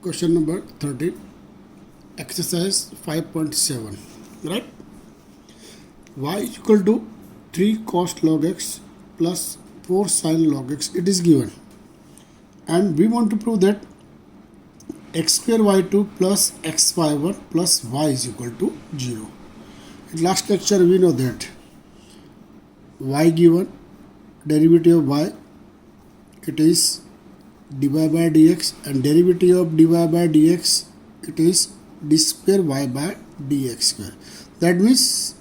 Question number 13, exercise 5.7, right? Y is equal to 3 cos log x plus 4 sin log x. It is given. And we want to prove that x square y2 plus x y1 plus y is equal to 0. In last lecture, we know that y given, derivative of y, it is dy by dx, and derivative of dy by dx, it is d square y by dx square. That means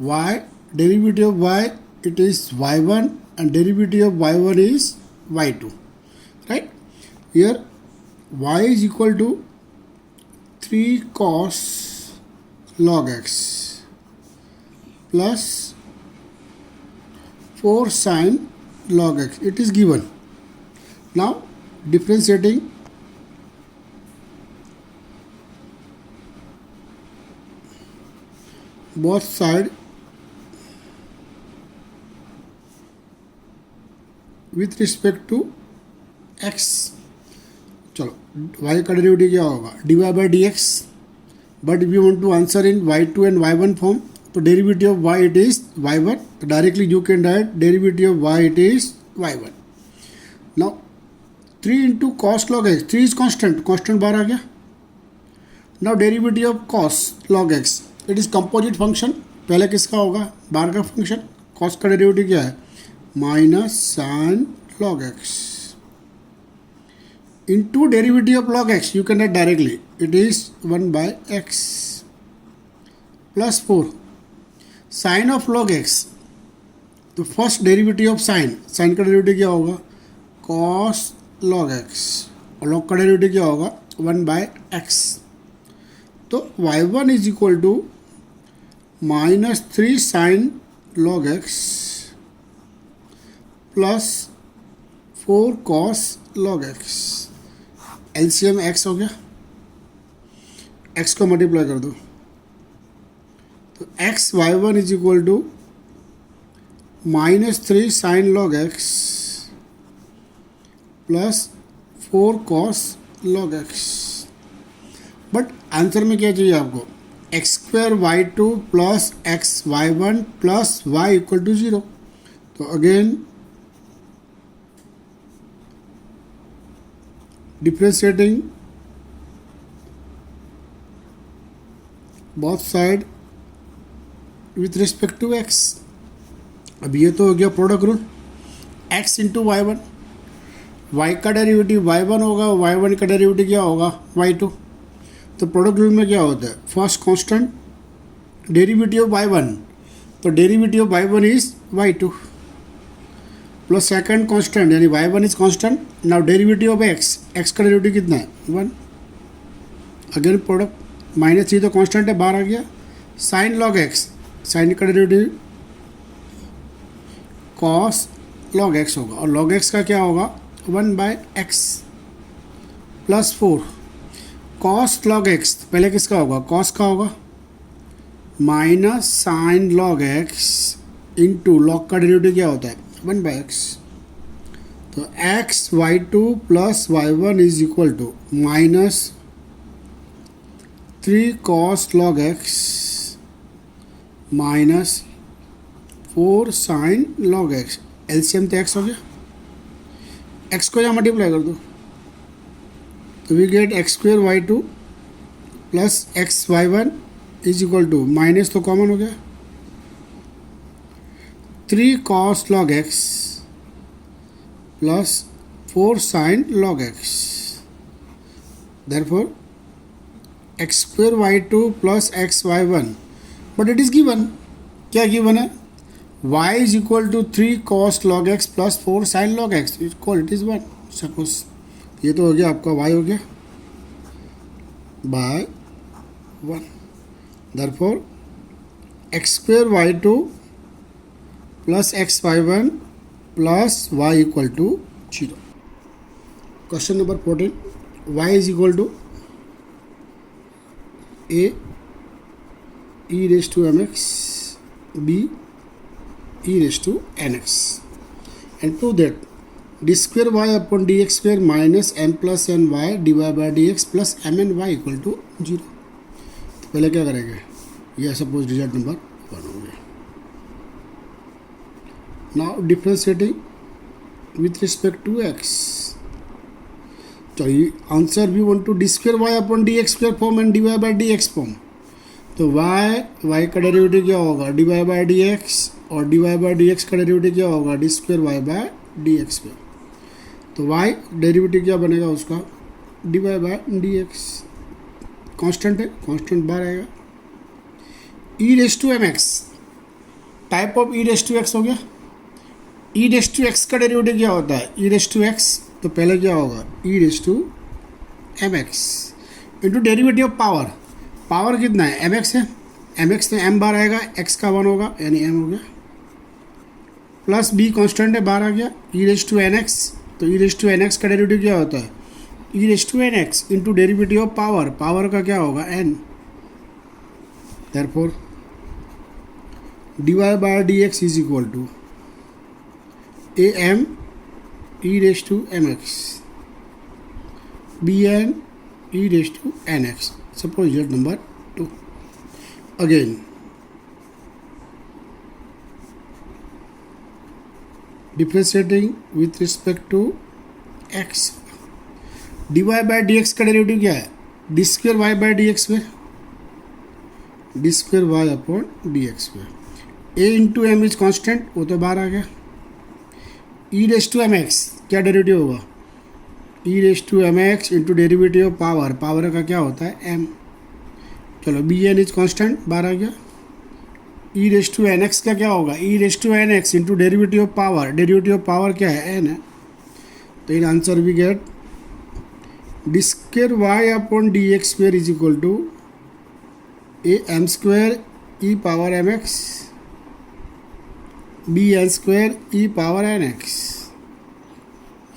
y, derivative of y, it is y1, and derivative of y1 is y2, right? Here y is equal to 3 cos log x plus 4 sin log x. It is given. Now differentiating both sides with respect to x. चलो y का derivative क्या होगा, dy by dx, but we want to answer in y2 and y1 form, तो derivative of y it is y1, तो directly you can write derivative of y it is y1. Now 3 into cos log x, 3 is constant, constant बाहर आ गया. Now derivative of cos log x, it is composite function, पहले किसका होगा, बाहर का function. Cos का डेरिवेटिव क्या है, minus sine log x into derivative of log x, you can write directly, it is 1 by x plus 4 sin of log x. तो first derivative of sine, sine का डेरिवेटिव क्या होगा, cos log x, और log का derivative क्या होगा, 1 by x. तो y1 is equal to minus 3 sine log x plus 4 cos log x. LCM x हो गया, एक्स को मल्टीप्लाई कर दो, तो x y one is equal to minus 3 sine log x plus 4 cos log x. But answer में क्या चाहिए आपको, x square y two plus x y one plus y equal to 0. तो again differentiating both side with respect to x. अब ये तो हो गया product rule, x into y one, y का डेरिवेटिव y1 होगा, y1 का डेरिवेटिव क्या होगा, y2. तो प्रोडक्ट रूल में क्या होता है, first constant derivative of y1, तो derivative of y1 is y2 plus second constant यानी y1 is constant. Now derivative of x, x का डेरिवेटिव कितना है, 1. अगेन प्रोडक्ट, माइनस 3 तो कांस्टेंट है, बाहर आ गया. साइन लॉग x, साइन का डेरिवेटिव कॉस लॉग x होगा, और लॉग x का क्या होगा, 1 by x plus 4 cos log x, पहले किसका होगा, कॉस का होगा, minus sine log x into log का डेरिवेटिव क्या होता है, 1 by x. तो x y2 plus y1 is equal to minus 3 cos log x minus 4 sin log x. LCM तो x हो गया, x को यहाँ मल्टीप्लाई कर दो, तो we get x square y two plus x y one is equal to, minus तो common हो गया, 3 cos log x plus 4 sin log x. Therefore, x square y2 plus x y1, but it is given. क्या given है, y is equal to 3 cos log x plus 4 sin log x. It is 1. Suppose ये तो हो गया आपका y हो गया by 1. Therefore, x square y2 plus x y one plus y equal to 0. Question number 14, y is equal to a e raise to m x b e raise to n x, and prove that d square y upon d x square minus m plus n y d y by d x plus m n y equal to 0। तो पहले क्या करेंगे, यह suppose result number 1 हो गया। Now differentiating with respect to x, तो answer we want to d square y upon d x square form and d y by d x form. तो y का डेरिवेटिव क्या होगा, d y by d x, और d y by d x का derivative क्या होगा, D square Y by D x square. तो y derivative क्या बनेगा उसका, d y by D x, constant है, कॉन्स्टेंट बाहर आएगा। E raise to m x, type of e raise to x हो गया। ई रेस टू एक्स का डेरिवेटिव क्या होता है, ई रेस टू एक्स, तो पहले क्या होगा, e raise to m x into derivative of power. Power कितना है, एम एक्स है, एम एक्स में एम बार आएगा, एक्स का 1 होगा यानी एम हो गया, प्लस बी कॉन्स्टेंट है, बाहर आ गया, e raise to n x. तो e raise to n x का डेरिवेटिव क्या होता है, e raise to n x into derivative of power, power का क्या होगा, n. Therefore d y by D x is equal to a m e raise to m x b n e raise to n x. Suppose result number 2 again. Differentiating with respect to x, d y by d x का derivative क्या है, d square y by d x square, d square y upon d x square. A into m is constant, वो तो बाहर आ गया। E raise to m x क्या derivative होगा, e raise to m x into derivative of power, power का क्या होता है, एम। चलो बी एन इज कॉन्स्टेंट, बाहर आ गया। E raise to n x का क्या होगा, e raise to n x into derivative of power, derivative of power क्या है, एन है। तो in answer we get d square y upon d x square is equal to a m square e power m x b n square e power n x.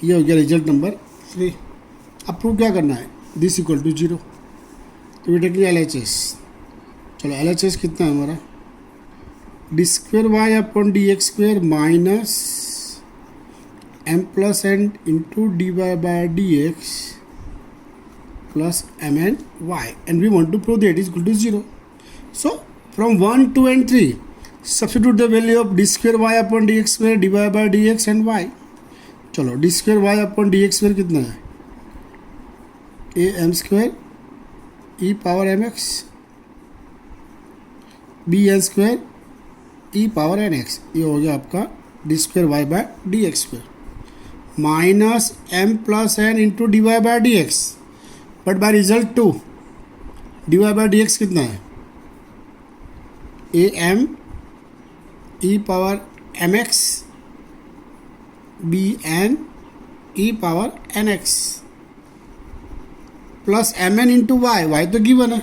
ये हो गया result number 3। अब prove क्या करना है, this equal to 0। तो we take L H S. चलो L H S कितना है हमारा, d square y upon d x square minus m plus n into d y by D x plus m n y, and we want to prove that is equal to 0। So from 1, 2 and 3 substitute the value of d square y upon d x square d y by D x and Y. चलो d square y upon d x square कितना है, a m square e power m x b n square e power n x. ये हो गया आपका d square Y by D x square minus m plus n into d y by D x, but by result 2 d y by D x कितना है, a m e power m x b n e power n x plus m n into y, y तो given है,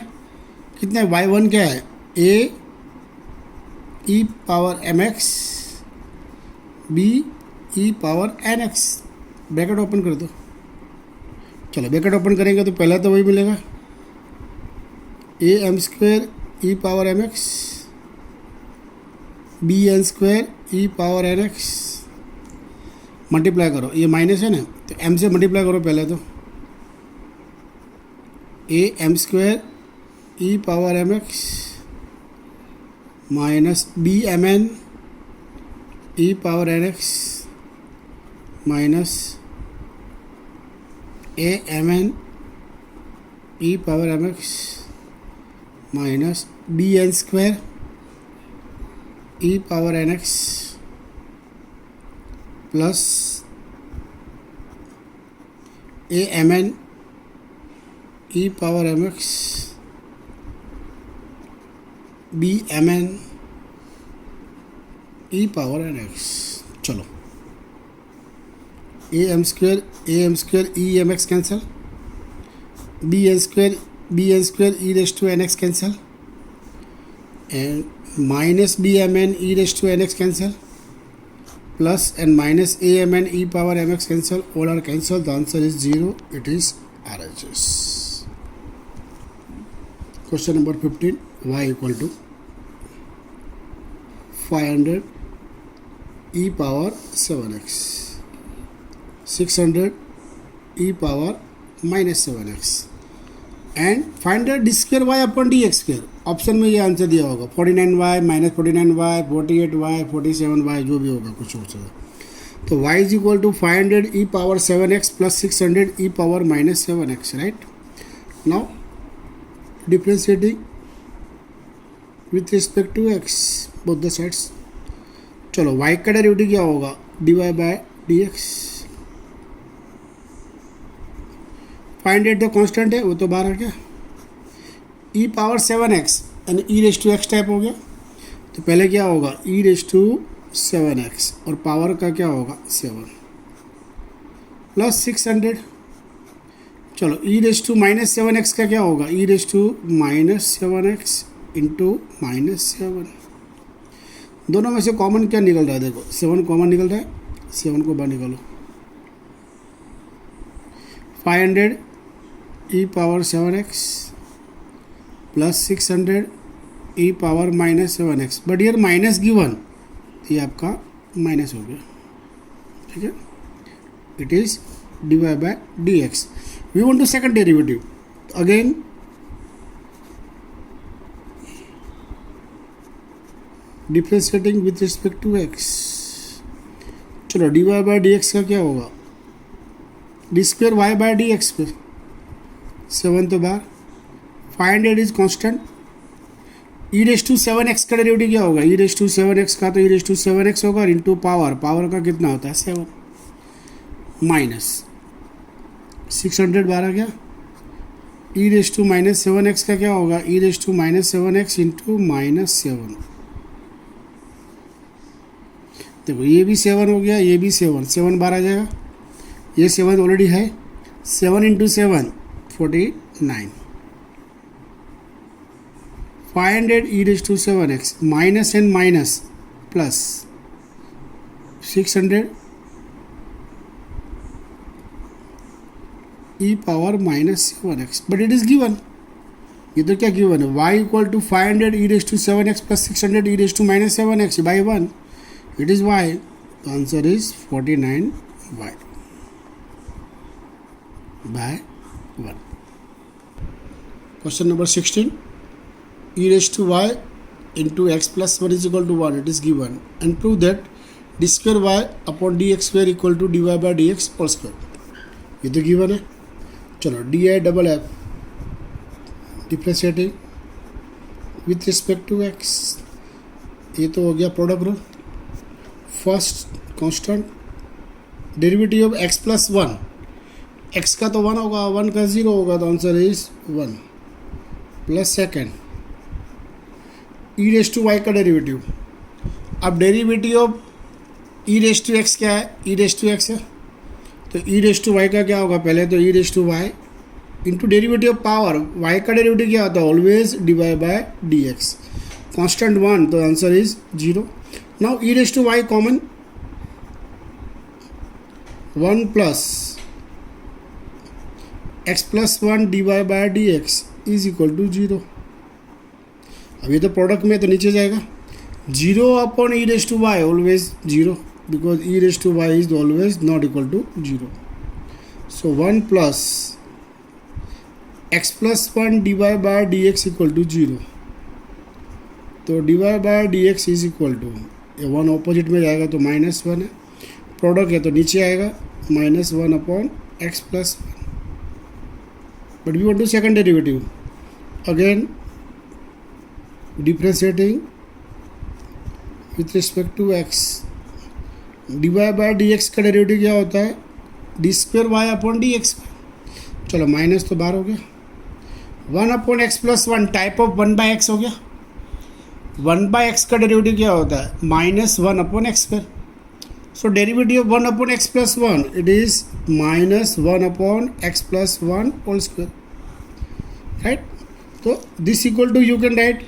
कितना है, y 1 क्या है, a e power m x b e power n x. Bracket open कर दो। चलो bracket open करेंगे तो पहला तो वही मिलेगा, a m square e power m x b n square e power n x, multiply करो, ये माइनस है ना, तो एम से मल्टीप्लाई करो पहले तो, a m square e power m x minus b m n e power n x minus a m n e power m x minus b n square e power n x plus a m n e power m x b m n e power n x. चलो a m square e m x cancel, b n square e raise to n x cancel, and minus b m n e raise to n x cancel, plus and minus a m n e power m x cancel, all are cancel, the answer is 0, it is RHS। Question number 15, y equal to 500 e power 7x 600 e power minus 7x and find the d square y upon d x square. Option में ये answer दिया होगा 49y minus 49y 48y 47y जो भी होगा कुछ हो सकता. तो y is equal to 500 e power 7x plus 600 e power minus 7x. Right now differentiating with respect to x both the sides. चलो y का डेरिवेटिव क्या होगा dy बाय dx. 500 तो कांस्टेंट है वो तो बाहर आ गया. e पावर 7x यानी e raise to x type हो गया. तो पहले क्या होगा e रेस टू 7x और पावर का क्या होगा 7 प्लस 600. चलो e raise to minus 7x का क्या होगा e raise to minus 7x into minus 7. दोनों में से कॉमन क्या निकल रहा है देखो 7 कॉमन निकल रहा है. 7 को बाहर निकालो. 500 e power 7x plus 600 e power minus 7x. But here minus given ये आपका माइनस हो गया. ठीक है it is dy by dx. We want to second derivative. Again differentiating with respect to x. चलो dy बाय dx का क्या होगा D square Y by D X पे 7 तो बार 500 is constant. E raise to 7x का derivative क्या होगा ई रेस टू 7x का तो ई रेस टू 7x होगा और इंटू पावर पावर का कितना होता है 7 माइनस 600 बार आ गया. E raise to minus 7x का क्या होगा e raise to minus 7x into minus 7. देखो ये भी 7 हो गया ये भी 7 बार आ जाएगा. ये 7 ऑलरेडी है 7 into 7 49. 500 e raise to 7x minus and minus plus 600 e power minus 7x. But it is given. ये तो क्या गिवन है y equal to 500 e raise to 7x plus 600 e raise to minus 7x by 1. It is y. The answer is 49y by 1. Question number 16. E raised to y into x plus 1 is equal to 1. It is given. And prove that d square y upon dx square equal to dy by dx whole square. ये तो given है. चलो di double f differentiating with respect to x. ये तो हो गया product rule. First constant derivative of x plus 1. x का तो 1 होगा 1 का 0 होगा तो answer is 1 plus second e raise to y का डेरिवेटिव. अब derivative of e raise to x क्या है ई रेस टू एक्स है तो ई रेस टू वाई का क्या होगा पहले तो e raise to y into derivative of power y का डेरिवेटिव क्या होता है always d y by D x. Constant 1 तो answer is 0. Now e raise to y common 1 plus x plus 1 dy by D x is equal to 0. अब ये तो product में तो नीचे जाएगा 0 upon e raise to y always 0 because e raise to y is always not equal to 0. So 1 plus x plus 1 dy by D x equal to 0. तो dy by D x is equal to ये 1 opposite में जाएगा तो minus 1 है. Product है तो नीचे आएगा minus 1 upon x plus 1. But we want to second derivative. Again, differentiating with respect to x. dy by dx का डेरिवेटिव क्या होता है d square y upon d x. चलो माइनस तो बाहर हो गया 1 upon x plus 1 type of 1 by x हो गया. 1 बाय एक्स का डेरिवेटिव क्या होता है minus 1 upon x square. So derivative of 1 upon x plus 1 it is minus 1 upon x plus 1 whole square. Right? So this equal to you can write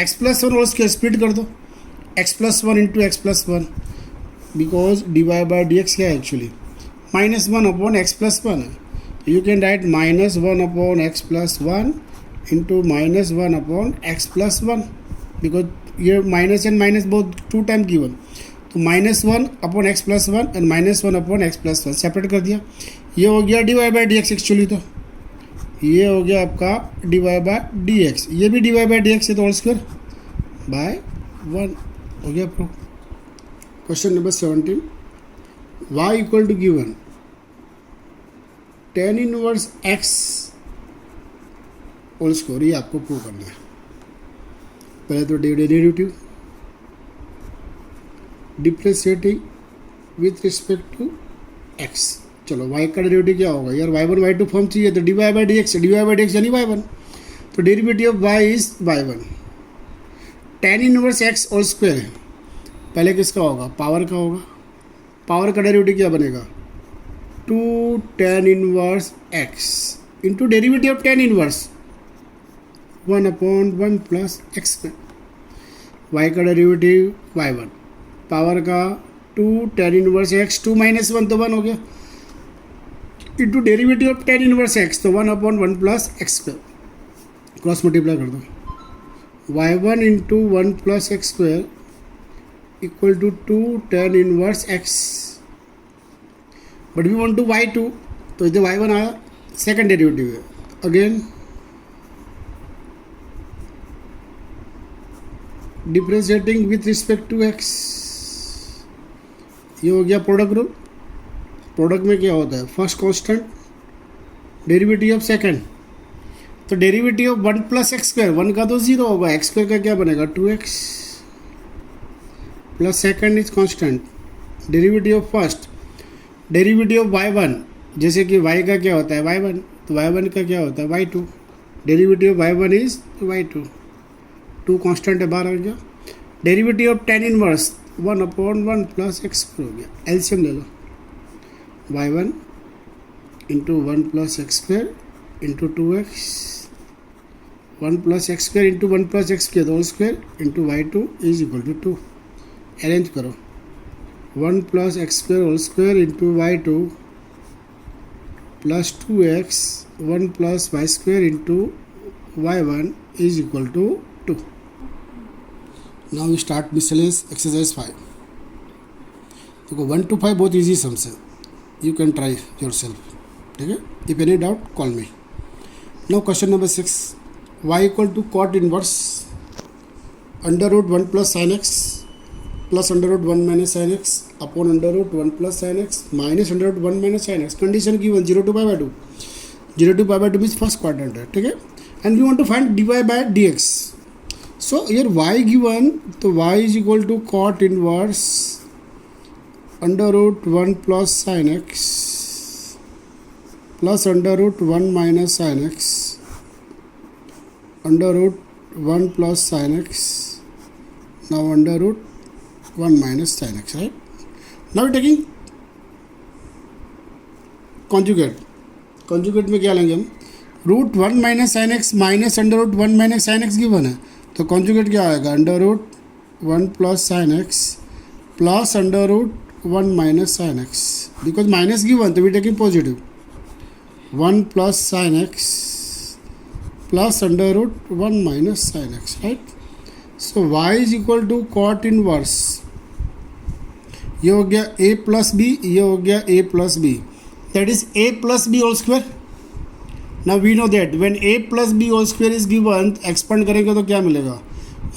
x plus 1 whole square split कर दो x plus 1 into x plus 1 because dy by dx क्या है actually minus 1 upon x plus 1. You can write minus 1 upon x plus 1 into minus 1 upon x plus 1 because here minus and minus both 2 times given. तो -1 upon x plus one and -1 upon x plus one separate कर दिया। ये हो गया dy by d x actually, तो ये हो गया आपका dy बाई डी एक्स, ये भी dy बाई डी एक्स है, तो होल स्क्वायर बाय 1 हो गया proof. Question number 17, y equal to given tan inverse x whole square, ये आपको प्रूव करना है। पहले तो derivative differentiating with respect to x। चलो y का डेरिवेटिव क्या होगा यार, y1 y2 फॉर्म चाहिए, तो dy बाई डी एक्स यानी y1, तो derivative of y is y1। tan inverse x whole square है, पहले किसका होगा, पावर का होगा, पावर का डेरिवेटिव क्या बनेगा, 2 tan inverse x into derivative of tan inverse 1 upon 1 plus x, y का डेरिवेटिव y1, पावर का 2 tan इनवर्स x, 2 माइनस 1 तो 1 हो गया, into derivative of tan inverse x, तो 1 upon 1 plus x square, cross multiply कर दो, y1 into 1 plus x square equal to 2 tan inverse x, but we want to y2, तो इधर y1 आया, second derivative है, again differentiating with respect to x, ये हो गया प्रोडक्ट रूल। प्रोडक्ट में क्या होता है, first constant derivative of second, तो derivative of 1 plus x square, 1 का तो 0 होगा, एक्स स्क्वायर का क्या बनेगा 2x, plus second is constant, derivative of first, derivative of y1, जैसे कि y का क्या होता है y1, तो y1 का क्या होता है y2, derivative of y1 is y2, 2 constant है, बाहर आ गया, derivative of tan inverse 1 upon 1 plus x square हो गया, एलसीएम ले लो, y1 into 1 plus x square into 2x, 1 plus x square into 1 plus x square whole square into y2 is equal to 2, arrange करो, 1 plus x square whole square into y2 plus 2x, 1 plus y square into y1 is equal to 2। Now we start miscellaneous exercise 5। देखो 1 to 5 बहुत easy sums है, you can try yourself, ठीक है, if any doubt call me. Now question number 6, y equal to cot inverse under root 1 plus sine x plus under root 1 minus sine x upon under root 1 plus sine x minus under root 1 minus sine x, condition given 0 to pi by 2, 0 to pi by 2 means first quadrant है, ठीक है, and we want to find dy by dx। So here y given, तो y is equal to cot inverse under root 1 plus sine x plus under root 1 minus sine x under root 1 plus sine x, now under root 1 minus sine x, right. Now taking conjugate, conjugate में क्या लेंगे हम, root 1 minus sine x minus under root 1 minus sine x given है, तो conjugate क्या आएगा, under root 1 plus sine x plus under root 1 minus sine x, because minus given तो we taking positive, 1 plus sine x plus under root 1 minus sine x, right. So y is equal to cot inverse, ये हो गया a plus B, ये हो गया a plus b, that is a plus b whole square. Now we know that when a plus b whole square is given, expand करेंगे तो क्या मिलेगा,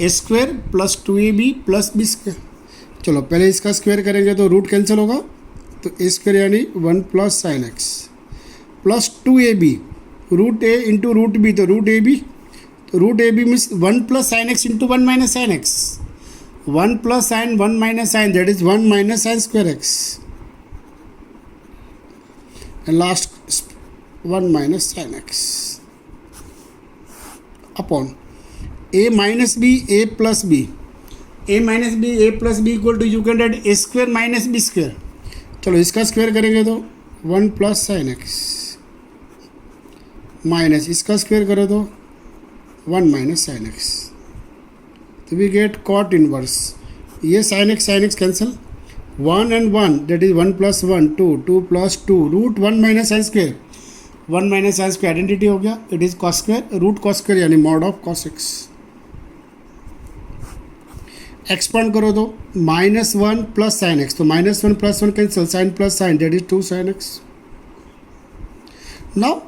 a square plus 2ab plus b square. चलो पहले इसका स्क्वायर करेंगे तो root cancel होगा, तो a स्क्वायर यानी 1 plus sine x plus 2ab, root a into root b, तो रूट ab, तो root ab means 1 plus sine x into 1 minus sine x, 1 plus sine 1 minus sine, that is 1 minus sine square x, and last 1 minus sine x upon a minus b a plus b, a minus b a plus b equal to you can write a square minus B square. चलो इसका square करेंगे तो 1 plus sine x minus इसका square करो तो 1 minus sine x, तो we get cot inverse, ये sine x cancel, 1 and 1 that is 1 plus 1 2, 2 plus 2 root 1 minus sine square, 1 minus sine square identity हो गया, it is cos square, root cos square यानी mod of cos x. Expand करो तो -1 plus sine x, तो -1 plus 1 cancel, sine plus sine that is 2 sine x. Now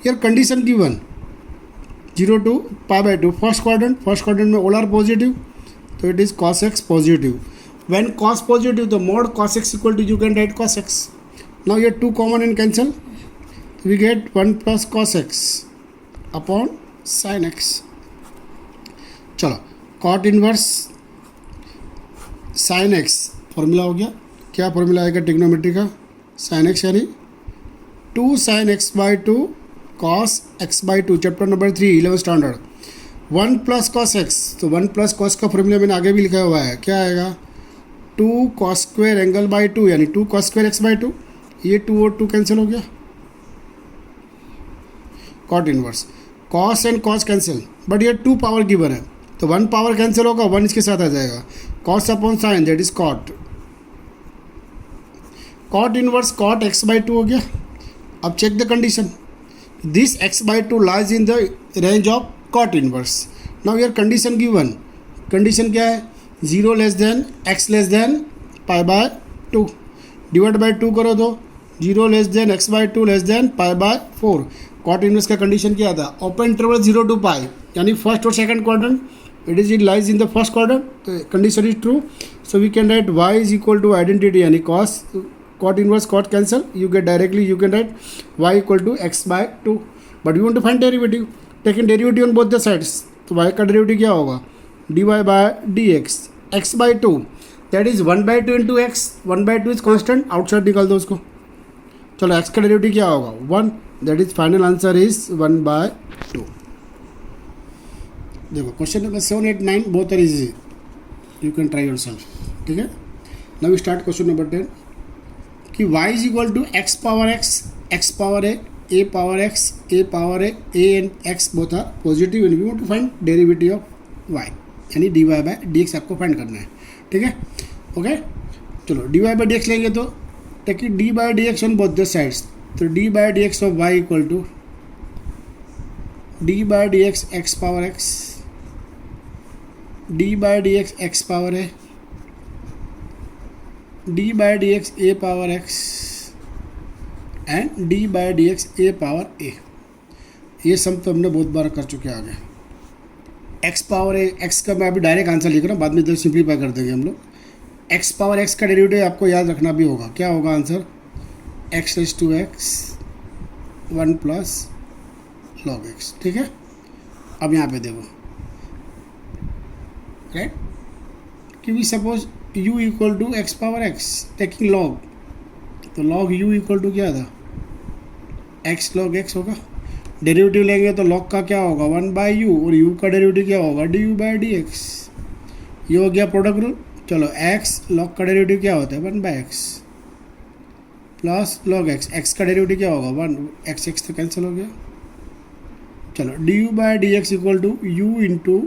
your condition given 0 to π/2 first quadrant में all are positive, तो it is cos x positive. When cos positive तो mod cos x equal to you can write cos x. Now ये 2 common and cancel, we get 1 plus cos x upon sin x. चलो cot inverse sin x formula हो गया. क्या formula आएगा trigonometry का? sin x यानी 2 sin x/2 cos x/2, chapter number 3 11 standard. 1 plus cos x, तो 1 plus cos का formula मैंने आगे भी लिखा हुआ है. क्या आएगा? 2 cos स्क्वायर एंगल बाई 2 यानी 2 cos स्क्वायर x/2. ये 2 और 2 कैंसिल हो गया. cot inverse cos and cos cancel, but ये 2 पावर गिवन है, तो 1 पावर कैंसिल होगा, 1 इसके साथ आ जाएगा. cos upon sine that is cot. cot inverse cot x/2 हो गया. अब check the condition. This x/2 lies in the range of cot inverse. Now your condition given. Condition क्या है? 0 less than x less than π/2. Divide by 2 करो तो 0 less than x/2 less than π/4. cot inverse का condition क्या था? Open interval 0 to π, यानी first और second quadrant. It lies in the first quadrant. Condition is true, so we can write y is equal to identity यानी cos. cot inverse cot cancel, you get directly you can write y equal to x/2. but you want to find derivative, taking derivative on both the sides, तो y का derivative क्या होगा? dy by dx x/2 that is 1/2 into x. 1/2 is constant, outside निकाल दो उसको. चलो x का derivative क्या होगा? 1. that is final answer is 1/2. देखो question number 7, 8, 9 both are easy, you can try yourself. ठीक है. now we start question number 10 कि y is equal to x power x power a power x a power a and x both are positive and we want to find derivative of y यानी dy by dx आपको find करना है. ठीक है. Okay. चलो dy by dx लेंगे तो take d by dx on both the sides, तो d by dx of y equal to d by dx x power x, d by dx x power a, d by dx a power x and d by dx a power a. ये सब तो हमने बहुत बार कर चुके हैं. आगे x power a, x का मैं अभी डायरेक्ट आंसर लिख रहा हूँ, बाद में तो सिंप्लीफाई कर देंगे हम लोग. x पावर x का डेरिवेटिव आपको याद रखना भी होगा. क्या होगा answer? x raise to x 1 plus log x. ठीक है. अब यहाँ पे देखो राइट, कि we suppose u equal to x power x taking log, तो log u इक्वल टू क्या था? x log x होगा. डेरिवेटिव लेंगे तो log का क्या होगा? 1/u, और u का डेरिवेटिव क्या होगा? du by dx. ये हो गया प्रोडक्ट रूल. चलो x log का डेरिवेटिव क्या होता है? 1/x plus log x. x का डेरिवेटिव क्या होगा? 1. x तो कैंसिल हो गया. चलो du by dx equal to u into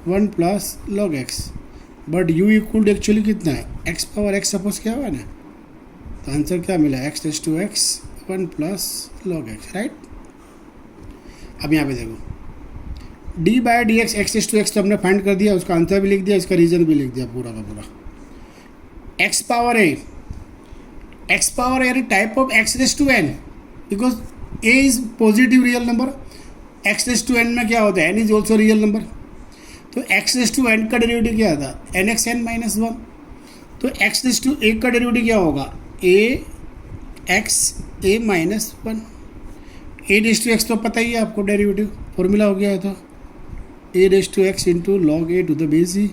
1 plus log x. But u equal actually कितना है? x पावर x सपोज क्या हुआ ना, तो आंसर क्या मिला? x raise to x 1 plus log x. Right. अब यहाँ पे देखो d by dx x raise to x तो हमने फाइंड कर दिया, उसका आंसर भी लिख दिया, इसका रीजन भी लिख दिया पूरा का पूरा. x पावर a यानी type of x raise to n, because a is positive real number. x raise to n में क्या होता है? n is also real number. तो x रेज़ टू n का डेरिवेटिव क्या था? nxn minus 1. तो x रेज़ टू a का डेरिवेटिव क्या होगा? ax a minus 1. a raise to x तो पता ही है आपको, डेरिवेटिव फॉर्मूला हो गया है. तो a raise to x into log a to the base e.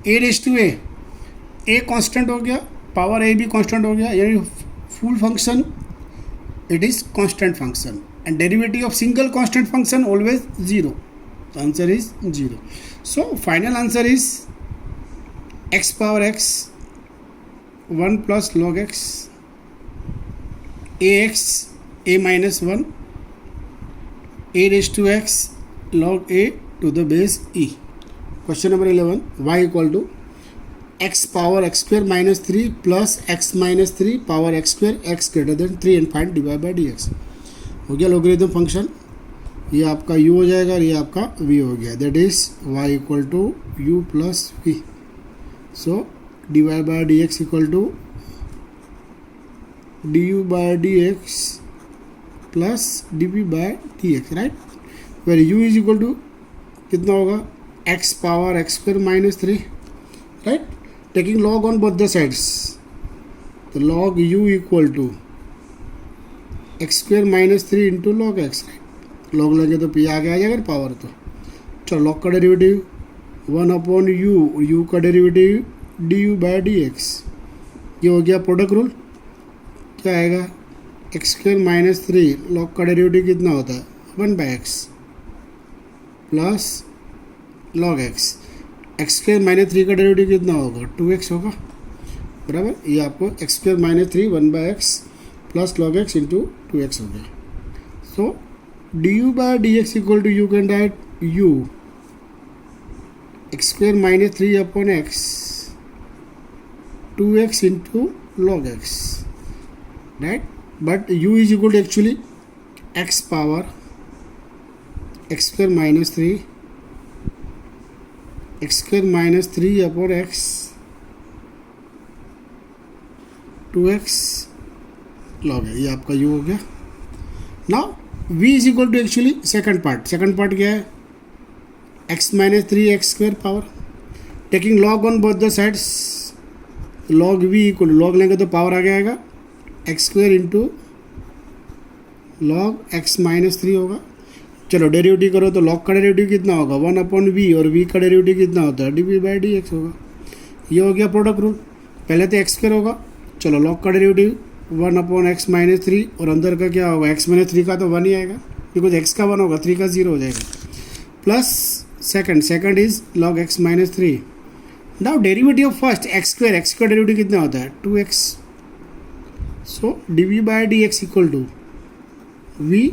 a raise to a constant हो गया, पावर a भी कांस्टेंट हो गया, यानी full function it is constant function and derivative of single constant function always 0. The answer is 0. So final answer is x power x 1 plus log x ax a minus 1 a raised to x log a to the base e. Question number 11. Y equal to x power x square minus 3 plus x minus 3 power x square x greater than 3 and find dy by dx. हो गया logarithm function. ये आपका u हो जाएगा और ये आपका v हो गया, that is y equal to u plus v. So dy by dx equal to du by dx plus dp by dx, right. Where u is equal to कितना होगा, x power x square minus 3, right. Taking log on both the sides, तो log u equal to x square minus 3 into log x, right. Log लगे तो P आगे आ जाएगा power. तो चलो log का डेरिवेटिव 1 अपॉन यू का derivative d u by D x. ये हो गया प्रोडक्ट रूल. क्या आएगा, एक्स स्क्वायर माइनस 3 लॉग का डेरिवेटिव कितना होता है 1 by x plus log x. X square minus 3 का डेरिवेटिव कितना होगा 2x होगा, बराबर. ये आपको x square minus 3 1 by x plus log x into 2x हो गया. सो du by dx equal to you can write u x square minus 3 upon x 2x into log x, right. But u is equal to actually x power x square minus 3 x square minus 3 upon x 2x log है. ये आपका u हो गया. Now v is equal to actually second part क्या है, x minus 3 x square power. Taking log on both the sides, log v equal log लेंगे तो पावर आ जाएगा x square into log x minus 3 होगा. चलो डेरिवेटिव करो तो लॉग का डेरिवेटिव कितना होगा 1 अपॉन वी, और v का डेरिवेटिव कितना होता है डी बाई डी एक्स होगा. ये हो गया प्रोडक्ट रूल. पहले तो एक्स स्क्वायर होगा, चलो लॉग का डेरिवेटिव 1 अपॉन एक्स माइनस 3, और अंदर का क्या होगा एक्स माइनस 3 का तो 1 ही आएगा, बिकॉज एक्स का 1 होगा 3 का 0 हो जाएगा. Plus second is log x minus 3. Now derivative of first x का डेरिवेटिव कितना होता है 2x. So d v by D x equal to v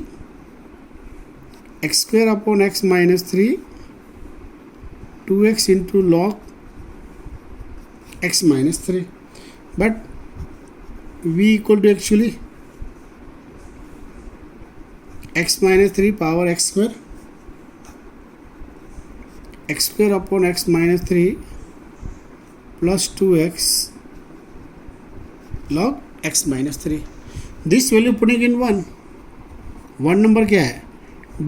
x square upon x minus 3 2x into log x minus 3. But v equal to actually x minus 3 power x square upon x minus 3 plus 2x log x minus 3. This value putting in 1 number क्या है,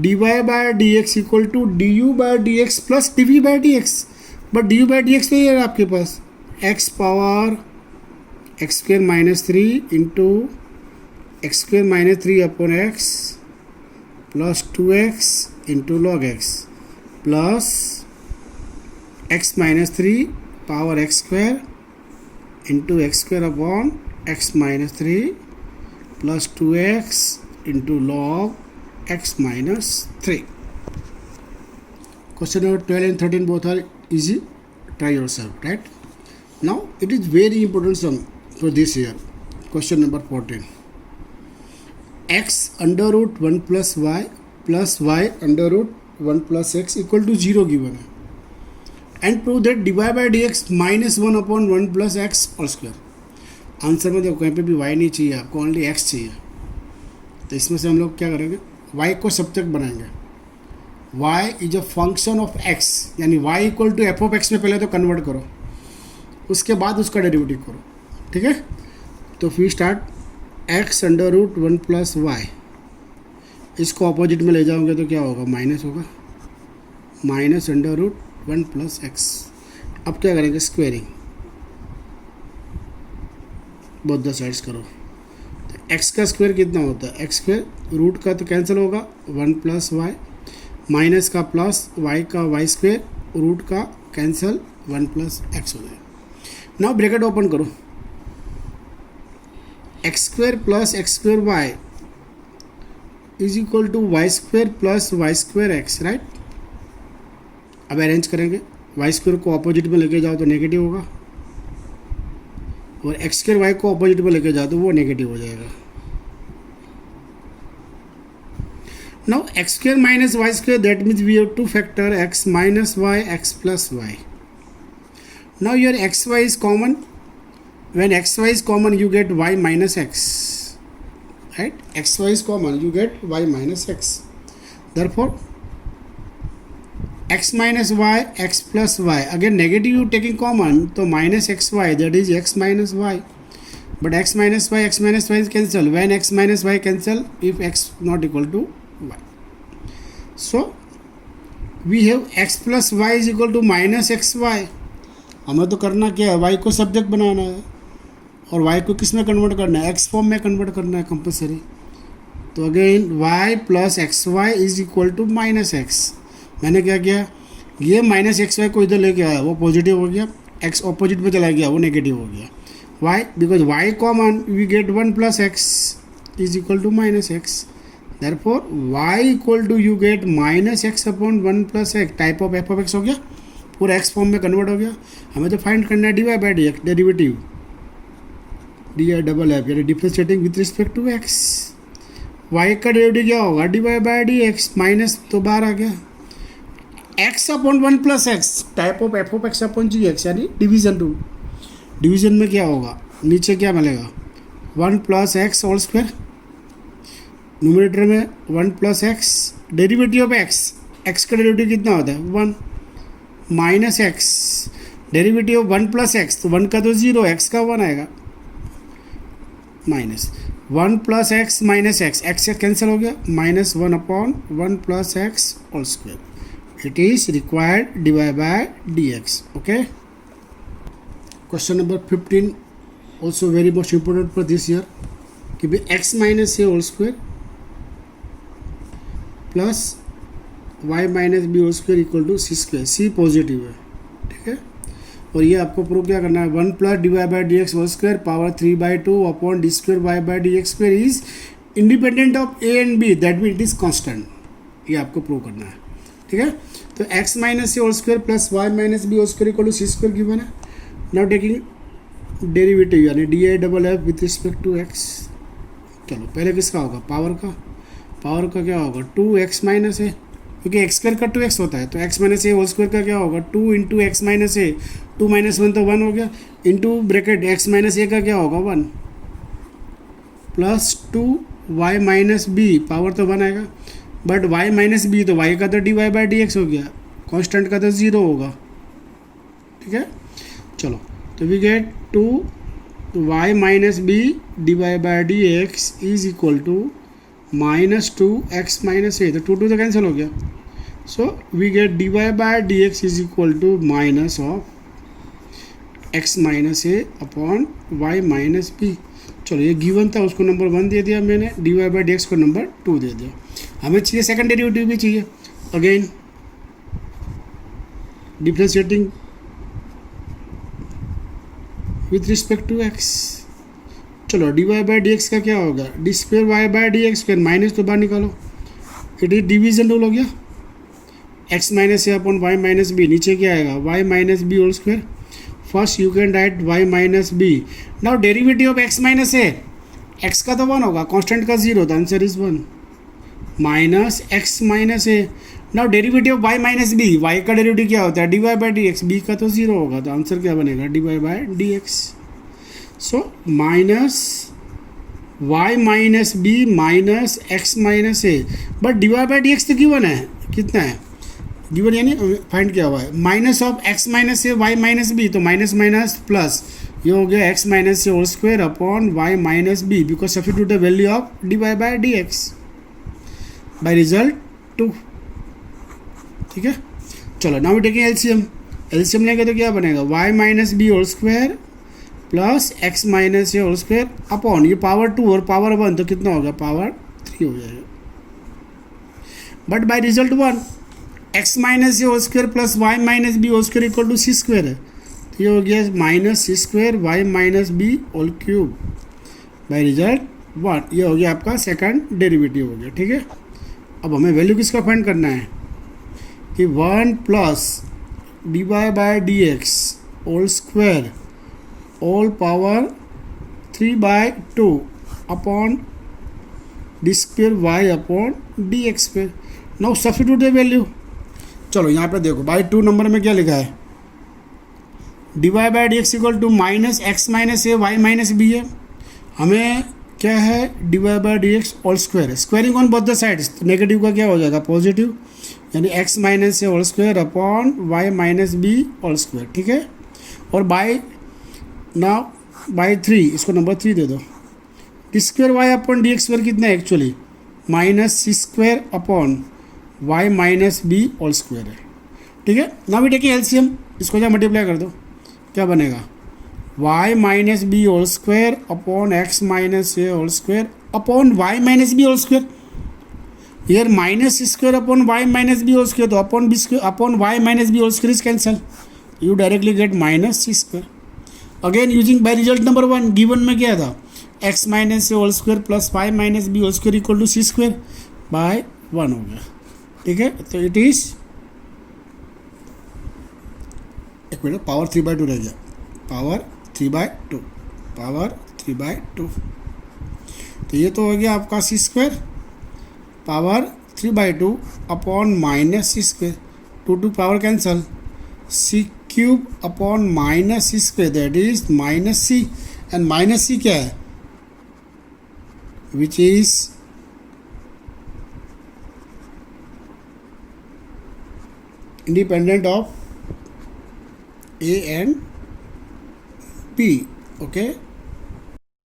dy by dx equal to du by dx plus dv by dx. But du by dx नहीं है आपके पास, x power x square minus 3 into x square minus 3 upon x plus 2x into log x plus x minus 3 power x square into x square upon x minus 3 plus 2x into log x minus 3. Question number 12 and 13 both are easy. Try yourself, right? Now it is very important sum for this year. Question number 14. X under root 1 plus y under root 1 plus x equal to 0 given है. And prove that dy by dx minus 1 upon 1 plus x all square. Answer में देखो कहीं पे भी y नहीं चाहिए आपको, only x चाहिए. तो इसमें से हम लोग क्या करेंगे, y को सब्जेक्ट बनाएंगे. y is a function of x, यानी y equal to f of x में पहले तो कन्वर्ट करो, उसके बाद उसका डेरिवेटिव करो, ठीक है. तो फिर start x under root 1 plus y, इसको अपोजिट में ले जाओगे तो क्या होगा माइनस होगा, minus under root 1 plus x. अब क्या करेंगे स्क्वेयरिंग, बोथ द साइड्स करो. तो x का स्क्वायर कितना होता है, एक्स स्क्वायर रूट का तो कैंसिल होगा 1 प्लस वाई, माइनस का प्लस y का वाई स्क्वायर, रूट का कैंसिल 1 प्लस एक्स हो जाएगा. नाउ ब्रैकेट ओपन करो, x square plus x square y is equal to y square plus y square x, right. अब arrange करेंगे, y square को opposite में लेके जाओ तो नेगेटिव होगा, और एक्स स्क्वायर वाई को अपोजिट में लेके जाओ तो वो नेगेटिव हो जाएगा. Now x square minus y square, that means we have to factor x minus y x plus y. Now your xy is common. When xy is common, you get y minus x. Right? xy is common, you get y minus x. Therefore x minus y x plus y, again negative you taking common, तो minus xy, that is x minus y, but x minus y is cancel, when x minus y cancel if x not equal to y, so we have x plus y is equal to minus xy. हमें तो करना क्या है, y को subject बनाना है और y को किस में कन्वर्ट करना है, x फॉर्म में कन्वर्ट करना है कंपलसरी. तो again y plus x y is equal to minus x. मैंने क्या किया, ये माइनस एक्स वाई को इधर लेके आया, वो पॉजिटिव हो गया, एक्स ऑपोजिट में चला गया, वो नेगेटिव हो गया. Y because y common, we get 1 plus x is equal to minus x. Therefore y equal to you get minus x upon 1 plus x. Type of f of x हो गया, पूरा x form में convert हो गया. हमें तो find करना है d y by d x, derivative d i double f, यानी differentiating with respect to x. Y का डेरिवेटिव क्या होगा, d y by d x, minus तो बाहर आ गया, x upon 1 plus x, type of f of x upon g x, यानी division rule. Division में क्या होगा, नीचे क्या मिलेगा, 1 plus x whole square, numerator में 1 plus x, derivative of x, x का डेरिवेटिव कितना होता है 1, minus x, derivative of 1 plus x, तो 1 का तो 0, एक्स का 1 आएगा, minus 1 plus x minus x, x से कैंसिल हो गया, minus 1 upon 1 plus x whole square. It is required dy by dx. Okay. Question number 15, also very much important for this year. कि भाई x minus a whole square plus y minus b whole square equal to c square. c positive है, ठीक है. और ये आपको prove क्या करना है, 1 plus d y by d x whole square power 3/2 upon d square y by d x square is independent of a and b, that mean it is constant. ये आपको प्रूव करना है, ठीक है. तो x minus a whole square plus y minus b whole square equal to c square given है. Now taking derivative यानी d i double f with respect to x. चलो पहले किसका होगा, पावर का. पावर का क्या होगा, 2x माइनस ए, क्योंकि एक्स स्क्वायर का 2x होता है, तो x minus a whole square का क्या होगा 2 इंटू एक्स माइनस ए, 2 माइनस 1 तो 1 हो गया, इंटू ब्रैकेट x माइनस ए का क्या होगा 1 plus 2y minus B, power तो 1 आएगा, बट y माइनस बी, तो y का तो d y by d x हो गया, कांस्टेंट का तो 0 होगा, ठीक है. चलो तो we get 2y minus b d y by d x is equal to minus 2x minus a, तो 2 तो कैंसिल हो गया. So we get d y by d x is equal to minus of x minus a upon y minus b. चलो ये given था, उसको number 1 दे दिया मैंने, d y by d x को नंबर 2 दे दिया. हमें चाहिए सेकंड डेरिवेटिव भी चाहिए, again differentiating with respect to x. चलो d y by d x का क्या होगा, d square y by d x square, minus तो बाहर निकालो, इट इज डिवीजन रूल हो गया. X minus a upon y minus b, नीचे क्या आएगा y minus b whole square. First you can right y minus b. Now derivative of x minus a, x का तो 1 होगा, कांस्टेंट का 0, the answer is 1 minus x minus a. Now derivative of y minus b, y का derivative क्या होता है d y by d x, b का तो 0 होगा, तो आंसर क्या बनेगा d y by d x. So minus y minus b minus x minus a, but d y by d x तो गिवन है, कितना है गिवन, यानी फाइंड किया हुआ है. Minus of x minus a y minus b, तो minus minus plus, ये हो गया x minus a whole square upon y minus b, because substitute the value of d y by d x by result 2, ठीक है. चलो now taking LCM. LCM लेंगे तो क्या बनेगा, y minus b whole square plus x minus a whole square upon, ये power 2 और power 1, तो कितना होगा पावर 3 हो जाएगा. But by result 1, x minus a whole square plus y minus b whole square equal to c square है, तो ये हो गया minus c square y minus b whole cube by result 1. ये हो गया आपका सेकंड डेरिवेटिव हो गया, ठीक है. अब हमें वैल्यू किसका फाइंड करना है कि 1 plus d y by d x whole square all power 3/2 upon d square y upon d x square. Now substitute the value. चलो यहाँ पे देखो बाई 2 नंबर में क्या लिखा है, d y by d x equal to minus x minus a y minus b है. हमें क्या है, d y by d x whole square है, squaring on both the sides, तो नेगेटिव का क्या हो जाएगा पॉजिटिव, यानी x minus a whole square upon y minus b whole square, ठीक है। और बाय ना बाय 3, इसको नंबर 3 दे दो। D square y upon d x square कितना है actually, minus c square upon y minus b whole square है, ठीक है। ना भी टेकिंग एलसीएम, इसको क्या मल्टीप्लाई कर दो, क्या बनेगा, y minus b whole square upon x minus a whole square upon y minus b whole square. Here minus square upon y minus b whole square, तो upon b square upon y minus b whole square is cancel, you directly get minus c square. Again using by result number 1, given में क्या था, x minus a whole square plus y minus b whole square equal to c square by 1 हो गया, ठीक है। तो it is, एक minute, power 3/2 रह गया, पावर 3/2, पावर 3/2, तो ये तो हो गया आपका c square power 3/2 upon minus c square, 2 power cancel, c cube upon minus c square, that is minus c, and minus c क्या है, which is independent of A and B, okay.